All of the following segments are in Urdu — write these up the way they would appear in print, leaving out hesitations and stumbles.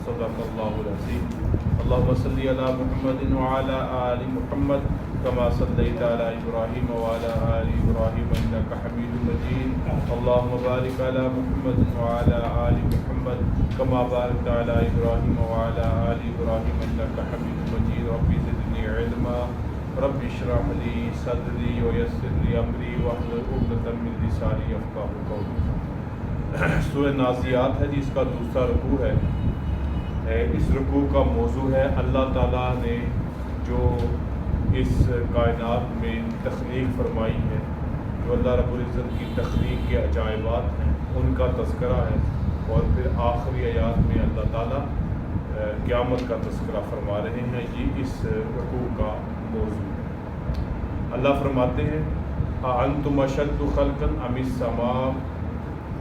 صدق اللہ العظیم۔ اللهم صل علی محمد وعلی آل محمد كما صليت على إبراهيم وعلى آل إبراهيم إنك حميد مجيد۔ اللهم بارك على محمد وعلى آل محمد كما باركت على إبراهيم وعلى آل إبراهيم إنك حميد مجيد۔ رب زدني علما رب اشرح لي صدري ويسر لي أمري واحلل عقدة من لساني يفقهوا قولي۔ سورہ نازعات ہے جس کا دوسرا رکوع ہے۔ اس رکوع کا موضوع ہے اللہ تعالیٰ نے جو اس کائنات میں تخلیق فرمائی ہے، جو اللہ رب العزت کی تخلیق کے عجائبات ہیں ان کا تذکرہ ہے، اور پھر آخری آیات میں اللہ تعالیٰ قیامت کا تذکرہ فرما رہے ہیں۔ یہ اس رکوع کا موضوع ہے۔ اللہ فرماتے ہیں اَأَنْتُمْ أَشَدُّ خَلْقًا أَمِ السَّمَاءُ،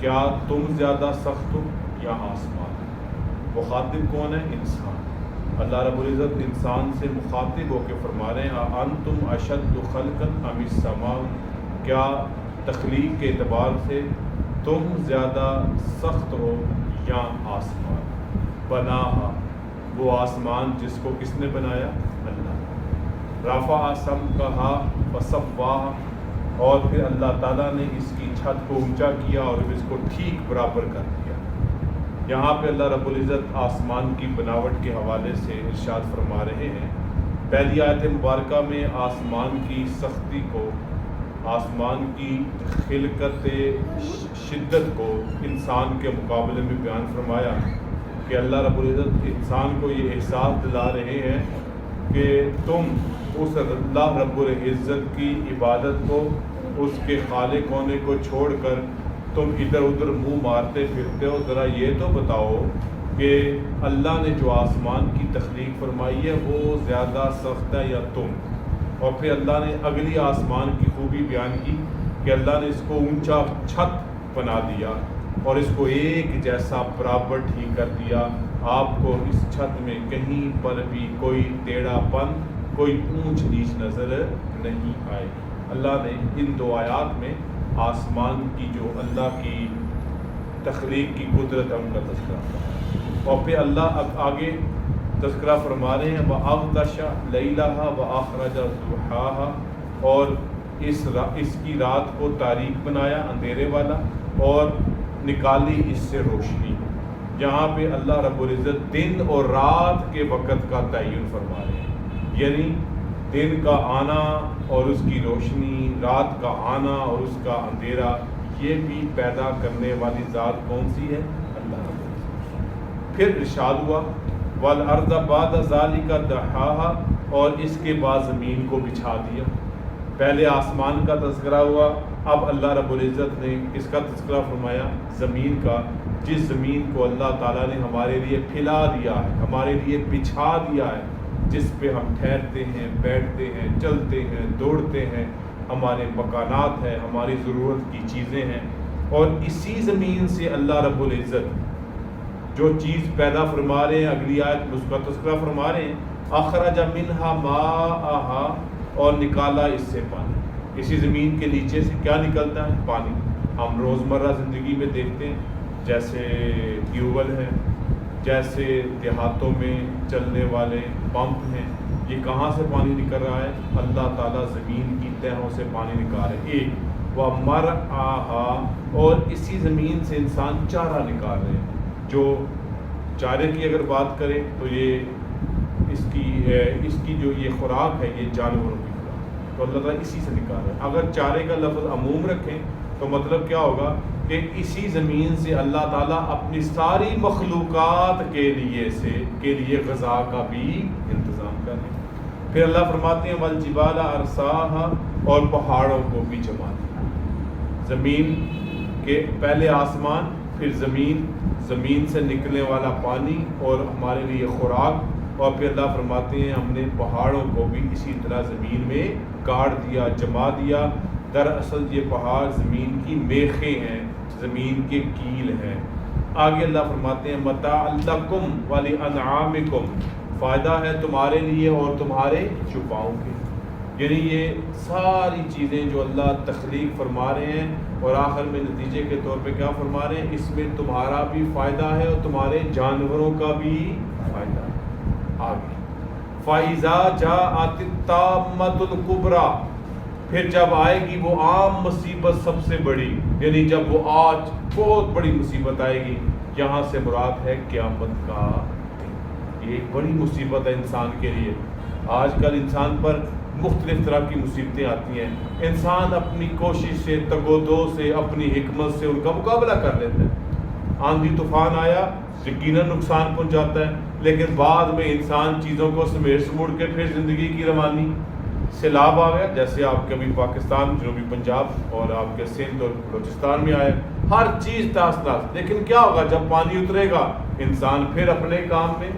کیا تم زیادہ سخت ہو یا آسمان؟ مخاطب کون ہے؟ انسان۔ اللہ رب العزت انسان سے مخاطب ہو کے فرما رہے ہیں اَأَنْتُمْ أَشَدُّ خَلْقًا أَمِ السَّمَاءُ، کیا تخلیق کے اعتبار سے تم زیادہ سخت ہو یا آسمان؟ بناہا، وہ آسمان جس کو کس نے بنایا؟ اللہ۔ رفع سمکہا فسواہا، اور پھر اللہ تعالیٰ نے اس کی چھت کو اونچا کیا اور اس کو ٹھیک برابر کر دیا۔ یہاں پہ اللہ رب العزت آسمان کی بناوٹ کے حوالے سے ارشاد فرما رہے ہیں۔ پہلی آیت مبارکہ میں آسمان کی سختی کو، آسمان کی خلقت شدت کو انسان کے مقابلے میں بیان فرمایا کہ اللہ رب العزت انسان کو یہ احساس دلا رہے ہیں کہ تم اس اللہ رب العزت کی عبادت کو، اس کے خالق ہونے کو چھوڑ کر تم ادھر ادھر منہ مارتے پھرتے ہو۔ ذرا یہ تو بتاؤ کہ اللہ نے جو آسمان کی تخلیق فرمائی ہے وہ زیادہ سخت ہے یا تم؟ اور پھر اللہ نے اگلی آسمان کی خوبی بیان کی کہ اللہ نے اس کو اونچا چھت بنا دیا اور اس کو ایک جیسا برابر ٹھیک کر دیا۔ آپ کو اس چھت میں کہیں پر بھی کوئی ٹیڑھا پن، کوئی اونچ نیچ نظر نہیں آئے۔ اللہ نے ان دو آیات میں آسمان کی جو اللہ کی تخلیق کی قدرت ہے ان کا تذکرہ فرمایا، اور پھر اللہ اب آگے تذکرہ فرما رہے ہیں وَأَغْطَشَ لَيْلَهَا وَأَخْرَجَ ضُحَاهَا، اور اس کی رات کو تاریک بنایا، اندھیرے والا، اور نکالی اس سے روشنی۔ یہاں پہ اللہ رب العزت دن اور رات کے وقت کا تعین فرما رہے ہیں، یعنی دن کا آنا اور اس کی روشنی، رات کا آنا اور اس کا اندھیرا، یہ بھی پیدا کرنے والی ذات کون سی ہے؟ اللہ رب العزت۔ پھر ارشاد ہوا وَالْأَرْضَ بَعْدَ ذَلِكَ دَحَاهَا، اور اس کے بعد زمین کو بچھا دیا۔ پہلے آسمان کا تذکرہ ہوا، اب اللہ رب العزت نے اس کا تذکرہ فرمایا زمین کا، جس زمین کو اللہ تعالیٰ نے ہمارے لیے پھیلا دیا ہے، ہمارے لیے بچھا دیا ہے، جس پہ ہم ٹھہرتے ہیں، بیٹھتے ہیں، چلتے ہیں، دوڑتے ہیں، ہمارے مکانات ہیں، ہماری ضرورت کی چیزیں ہیں۔ اور اسی زمین سے اللہ رب العزت جو چیز پیدا فرما رہے ہیں، اگلی آیت میں اس کا تذکرہ فرما رہے ہیں اخرج منہا ماءہا، اور نکالا اس سے پانی۔ اسی زمین کے نیچے سے کیا نکلتا ہے؟ پانی۔ ہم روزمرہ زندگی میں دیکھتے ہیں جیسے ٹیوبویل ہے، جیسے دیہاتوں میں چلنے والے پمپ ہیں، یہ کہاں سے پانی نکل رہا ہے؟ اللہ تعالیٰ زمین کی تہوں سے پانی نکال رہے ہیں۔ ایک وَمَرْعَاهَا، اور اسی زمین سے انسان چارہ نکال رہے ہیں۔ جو چارے کی اگر بات کریں تو یہ اس کی جو یہ خوراک ہے یہ جانوروں کی خوراک، تو اللہ تعالیٰ اسی سے نکال رہے ہیں۔ اگر چارے کا لفظ عموم رکھیں تو مطلب کیا ہوگا کہ اسی زمین سے اللہ تعالیٰ اپنی ساری مخلوقات کے لیے غذا کا بھی انتظام کر رہے ہیں۔ پھر اللہ فرماتے ہیں وَالْجِبَالَ أَرْسَاهَا، اور پہاڑوں کو بھی جما دیا۔ زمین کے پہلے آسمان، پھر زمین سے نکلنے والا پانی اور ہمارے لیے خوراک، اور پھر اللہ فرماتے ہیں ہم نے پہاڑوں کو بھی اسی طرح زمین میں گاڑ دیا، جما دیا۔ دراصل یہ پہاڑ زمین کی میخیں ہیں، زمین کے کیل ہیں۔ آگے اللہ فرماتے ہیں متاعا لکم ولانعامکم، فائدہ ہے تمہارے لیے اور تمہارے چوپاؤں کے۔ یعنی یہ ساری چیزیں جو اللہ تخلیق فرما رہے ہیں اور آخر میں نتیجے کے طور پہ کیا فرما رہے ہیں؟ اس میں تمہارا بھی فائدہ ہے اور تمہارے جانوروں کا بھی فائدہ ہے. آگے فَإِذَا جَاءَتِ الطَّامَّةُ الْكُبْرَى، پھر جب آئے گی وہ عام مصیبت سب سے بڑی، یعنی جب وہ آج بہت بڑی مصیبت آئے گی. یہاں سے مراد ہے قیامت کا. یہ ایک بڑی مصیبت ہے انسان کے لیے. آج کل انسان پر مختلف طرح کی مصیبتیں آتی ہیں. انسان اپنی کوشش سے، تگ و دو سے، اپنی حکمت سے ان کا مقابلہ کر لیتا ہے. آندھی طوفان آیا، یقیناً نقصان پہنچاتا ہے، لیکن بعد میں انسان چیزوں کو سمیٹ سموڑ کے پھر زندگی کی روانی. سیلاب آ گیا، جیسے آپ کے ابھی پاکستان، جنوبی پنجاب اور آپ کے سندھ اور بلوچستان میں آئے، ہر چیز تاس تاس. لیکن کیا ہوگا؟ جب پانی اترے گا انسان پھر اپنے کام میں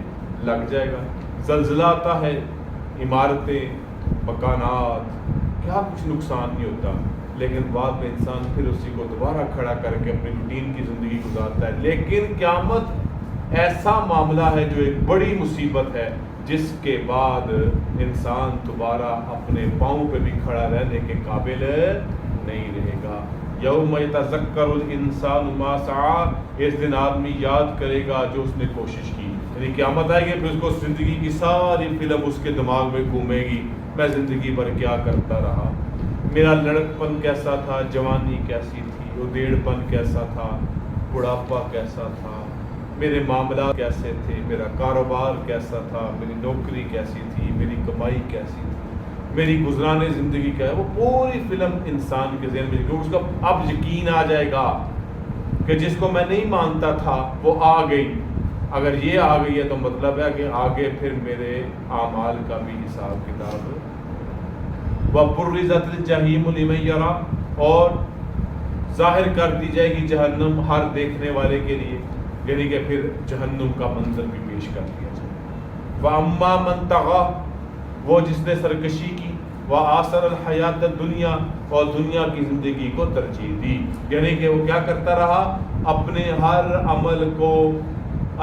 لگ جائے گا. زلزلہ آتا ہے، عمارتیں، مکانات، کیا کچھ نقصان نہیں ہوتا، لیکن بعد میں انسان پھر اسی کو دوبارہ کھڑا کر کے اپنی روٹین کی زندگی گزارتا ہے. لیکن قیامت ایسا معاملہ ہے جو ایک بڑی مصیبت ہے، جس کے بعد انسان دوبارہ اپنے پاؤں پہ بھی کھڑا رہنے کے قابل نہیں رہے گا. یوم یتذکر الانسان ما سعی، اس دن آدمی یاد کرے گا جو اس نے کوشش کی. یعنی قیامت آئے گی، پھر اس کو زندگی کی ساری فلم اس کے دماغ میں گھومے گی. میں زندگی بھر کیا کرتا رہا، میرا لڑکپن کیسا تھا، جوانی کیسی تھی، ادیڑ پن کیسا تھا، بڑھاپا کیسا تھا، میرے معاملات کیسے تھے، میرا کاروبار کیسا تھا، میری نوکری کیسی تھی، میری کمائی کیسی تھی، میری گزرانے زندگی کیا ہے. وہ پوری فلم انسان کے ذہن میں، اس کا اب یقین آ جائے گا کہ جس کو میں نہیں مانتا تھا وہ آ گئی. اگر یہ آ گئی ہے تو مطلب ہے کہ آگے پھر میرے اعمال کا بھی حساب کتاب. وَبُرِّزَتِ الْجَحِيمُ لِمَن يَرَىٰ، اور ظاہر کر دی جائے گی جہنم ہر دیکھنے والے کے لیے، یعنی کہ پھر جہنم کا منظر بھی پیش کر دیا جائے. وَأَمَّا مَن طَغَىٰ، وہ جس نے سرکشی کی، وَآثَرَ الْحَيَاةَ الدُّنْيَا، اور دنیا کی زندگی کو ترجیح دی. یعنی کہ وہ کیا کرتا رہا؟ اپنے ہر عمل کو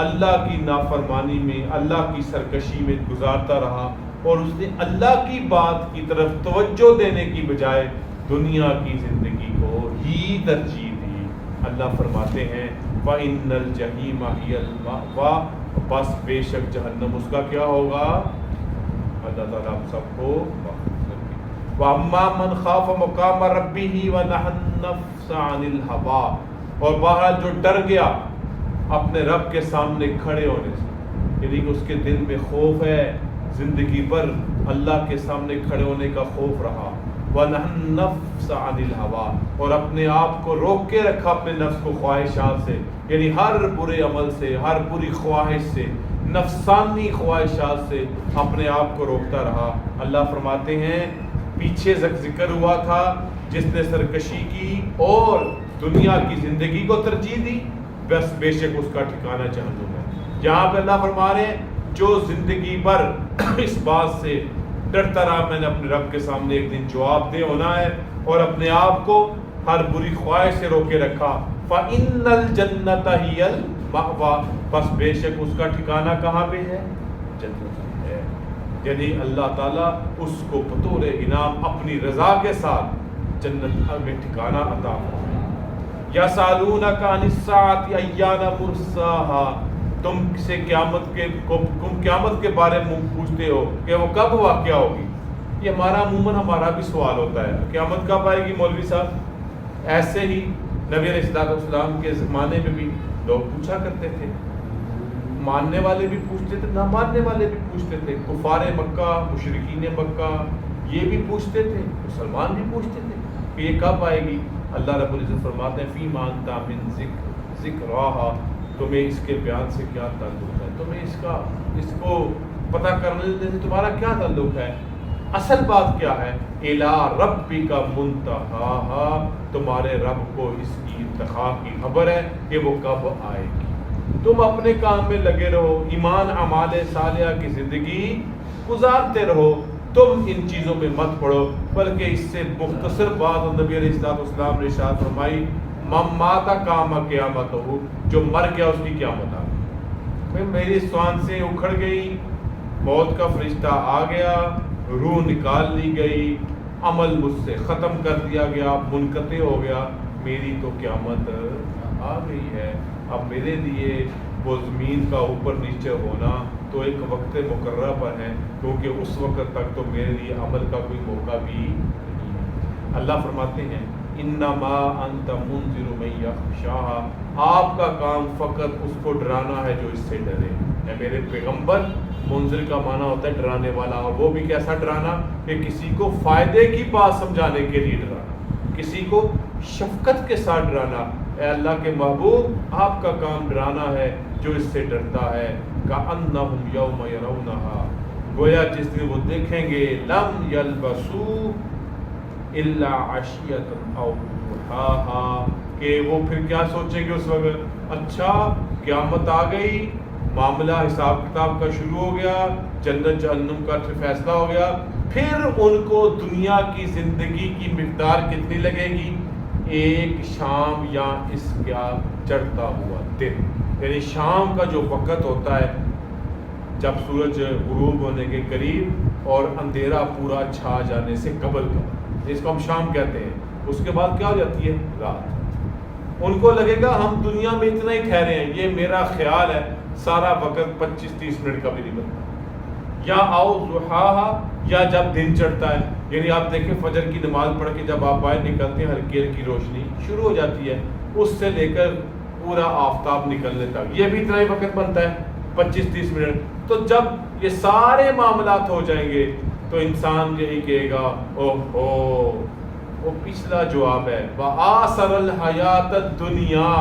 اللہ کی نافرمانی میں، اللہ کی سرکشی میں گزارتا رہا، اور اس نے اللہ کی بات کی طرف توجہ دینے کی بجائے دنیا کی زندگی کو ہی ترجیح دی. اللہ فرماتے ہیں وَإِنَّ الْجَحِيمَ هِيَ الْمَأْوَىٰ، بس بے شک جہنم اس کا کیا ہوگا. اللہ تعالیٰ ہم سب کو وَأَمَّا مَنْ خَافَ مَقَامَ رَبِّهِ وَنَهَى النَّفْسَ عَنِ الْهَوَىٰ، اور بہرحال جو ڈر گیا اپنے رب کے سامنے کھڑے ہونے سے، یعنی کہ اس کے دل میں خوف ہے، زندگی پر اللہ کے سامنے کھڑے ہونے کا خوف رہا. وَنَهَى النَّفْسَ عَنِ الْهَوَىٰ، اور اپنے آپ کو روک کے رکھا اپنے نفس کو خواہشات سے، یعنی ہر برے عمل سے، ہر بری خواہش سے، نفسانی خواہشات سے اپنے آپ کو روکتا رہا. اللہ فرماتے ہیں پیچھے ذکر ہوا تھا جس نے سرکشی کی اور دنیا کی زندگی کو ترجیح دی، بس بے شک اس کا ٹھکانہ جہنم ہے. یہاں پہ اللہ فرما رہے ہیں جو زندگی پر اس بات سے ڈرتا رہا میں نے اپنے رب کے سامنے ایک دن جواب دے ہونا ہے، اور اپنے آپ کو ہر بری خواہش سے روکے رکھا، فَإِنَّ الْجَنَّةَ هِيَ الْمَأْوَىٰ، بس بے شک اس کا ٹھکانہ کہاں پہ ہے؟ جنت میں ہے. یعنی اللہ تعالیٰ اس کو بطور انعام اپنی رضا کے ساتھ جنت میں ٹھکانہ عطا فرمائے. یسألونک عن الساعۃ ایان مرساہا، تم سے قیامت کے بارے میں پوچھتے ہو کہ وہ کب واقع ہوگی. یہ ہمارا بھی سوال ہوتا ہے، قیامت کب آئے گی مولوی صاحب؟ ایسے ہی نبی علیہ السلام کے زمانے میں بھی لوگ پوچھا کرتے تھے، ماننے والے بھی پوچھتے تھے، نہ ماننے والے بھی پوچھتے تھے. کفار مکہ، مشرکین مکہ یہ بھی پوچھتے تھے، مسلمان بھی پوچھتے تھے کہ یہ کب آئے گی. اللہ رب العزت فرماتے ہیں فیما انت من ذکرہا، تمہیں اس کے بیان سے کیا تعلق ہے، تمہیں اس کو پتہ کرنے سے تمہارا کیا تعلق ہے. اصل بات کیا ہے؟ الی ربک منتہاہا، تمہارے رب کو اس کی انتہا کی خبر ہے کہ وہ کب آئے گی. تم اپنے کام میں لگے رہو، ایمان اعمال صالحہ کی زندگی گزارتے رہو، تم ان چیزوں میں مت پڑو. بلکہ اس سے مختصر بات نبی علیہ السلام نے ارشاد فرمائی من مات قام قیامتہ، جو مر گیا اس کی قیامت آ گئی. میری سوان سے اکھڑ گئی، موت کا فرشتہ آ گیا، روح نکال لی گئی، عمل مجھ سے ختم کر دیا گیا، منقطع ہو گیا، میری تو قیامت آ گئی ہے، اب میرے لیے وہ زمین کا اوپر نیچے ہونا تو ایک وقت مقررہ پر ہے، کیونکہ اس وقت تک تو میرے لیے عمل کا کوئی موقع بھی نہیں ہے۔ اللہ فرماتے ہیں انما انت منذر من یخشاھا، آپ کا کام فقط اس کو ڈرانا ہے جو اس سے ڈرے۔ اے میرے پیغمبر، منذر کا معنی ہوتا ہے ڈرانے والا، اور وہ بھی کیسا ڈرانا کہ کسی کو فائدے کی بات سمجھانے کے لیے ڈرانا، کسی کو شفقت کے ساتھ ڈرانا۔ اے اللہ کے محبوب، آپ کا کام ڈرانا ہے جو اس سے ڈرتا ہے۔ کأنہم یوم یرونہا، گویا جس دن وہ دیکھیں گے، لم یلبسوا الا عشیۃ او ضحاھا، کہ وہ پھر کیا سوچیں گے اس وقت، اچھا قیامت آ گئی، معاملہ حساب کتاب کا شروع ہو گیا، جنت جہنم کا فیصلہ ہو گیا، پھر ان کو دنیا کی زندگی کی مقدار کتنی لگے گی؟ ایک شام یا اس کا چڑھتا ہوا دن، یعنی شام کا جو وقت ہوتا ہے جب سورج غروب ہونے کے قریب اور اندھیرا پورا چھا جانے سے قبل کا، اس کو ہم شام کہتے ہیں، اس کے بعد کیا ہو جاتی ہے؟ رات۔ ان کو لگے گا ہم دنیا میں اتنا ہی ٹھہرے ہیں، یہ میرا خیال ہے، سارا وقت 25-30 منٹ کا بھی نہیں بنتا۔ یا آؤ ضحاھا، یا جب دن چڑھتا ہے، یعنی آپ دیکھیں فجر کی نماز پڑھ کے جب آپ باہر نکلتے ہیں ہلکی ہلکی روشنی شروع ہو جاتی ہے، اس سے لے کر پورا آفتاب نکلنے تک یہ بھی اتنا ہی وقت بنتا ہے، 25-30 منٹ۔ تو جب یہ سارے معاملات ہو جائیں گے تو انسان یہی کہے گا اوہو، وہ پچھلا جواب ہے، وآثر الحیات الدنیا،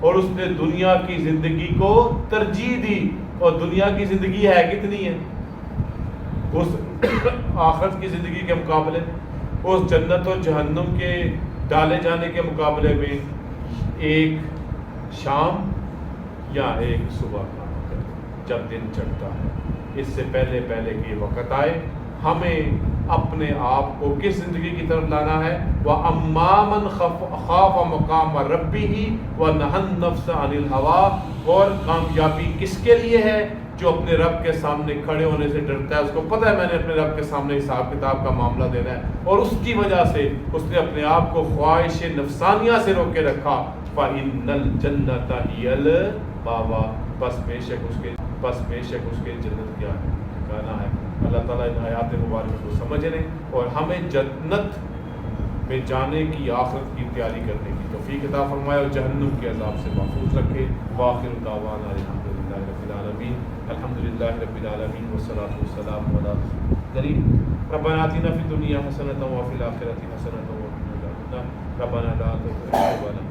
اور اس نے دنیا کی زندگی کو ترجیح دی، اور دنیا کی زندگی ہے کتنی ہے اس آخرت کی زندگی کے مقابلے، اس جنت و جہنم کے ڈالے جانے کے مقابلے میں ایک شام یا ایک صبح کا وقت جب دن چڑھتا ہے۔ اس سے پہلے کہ یہ وقت آئے، ہمیں اپنے آپ کو کس زندگی کی طرف لانا ہے؟ وَأَمَّا مَنْ خَافَ مَقَامَ رَبِّهِ وَنَهَى النَّفْسَ عَنِ الْهَوَىٰ، اور کامیابی کس کے لیے ہے؟ جو اپنے رب کے سامنے کھڑے ہونے سے ڈرتا ہے، اس کو پتہ ہے میں نے اپنے رب کے سامنے حساب کتاب کا معاملہ دینا ہے، اور اس کی وجہ سے اس نے اپنے آپ کو خواہش نفسانیہ سے روکے رکھا۔ فَإِنَّ الْجَنَّةَ هِيَ الْمَأْوَىٰ، بس بے شک اس کے جنت کیا ہے؟ ٹھکانہ ہے۔ اللہ تعالیٰ ان آیات مبارکہ کو سمجھنے اور ہمیں جنت میں جانے کی، آخرت کی تیاری کرنے کی توفیق عطا فرمائے، اور جہنم کے عذاب سے محفوظ رکھے۔ وآخر دعوانا الحمدللہ رب العالمین، الحمدللہ رب العالمین، والصلاۃ والسلام علی رسول کریم۔ ربنا آتنا فی الدنیا حسنۃ وفی الآخرۃ حسنۃ وقنا عذاب النار۔ ربنا لا تزغ قلوبنا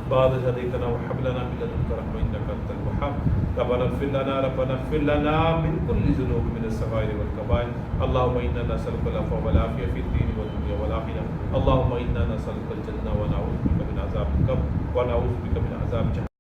بعد إذ هديتنا وهب لنا من لدنك رحمة إنك أنت الوهاب۔ ربنا اغفر لنا من كل ذنوب من الصغائر والكبائر، اللهم إنا نسألك العفو والعافية في الدين والدنيا والآخرة، اللهم إنا نسألك الجنة ونعوذ بك من عذاب القبر ونعوذ بك من عذاب جهنم۔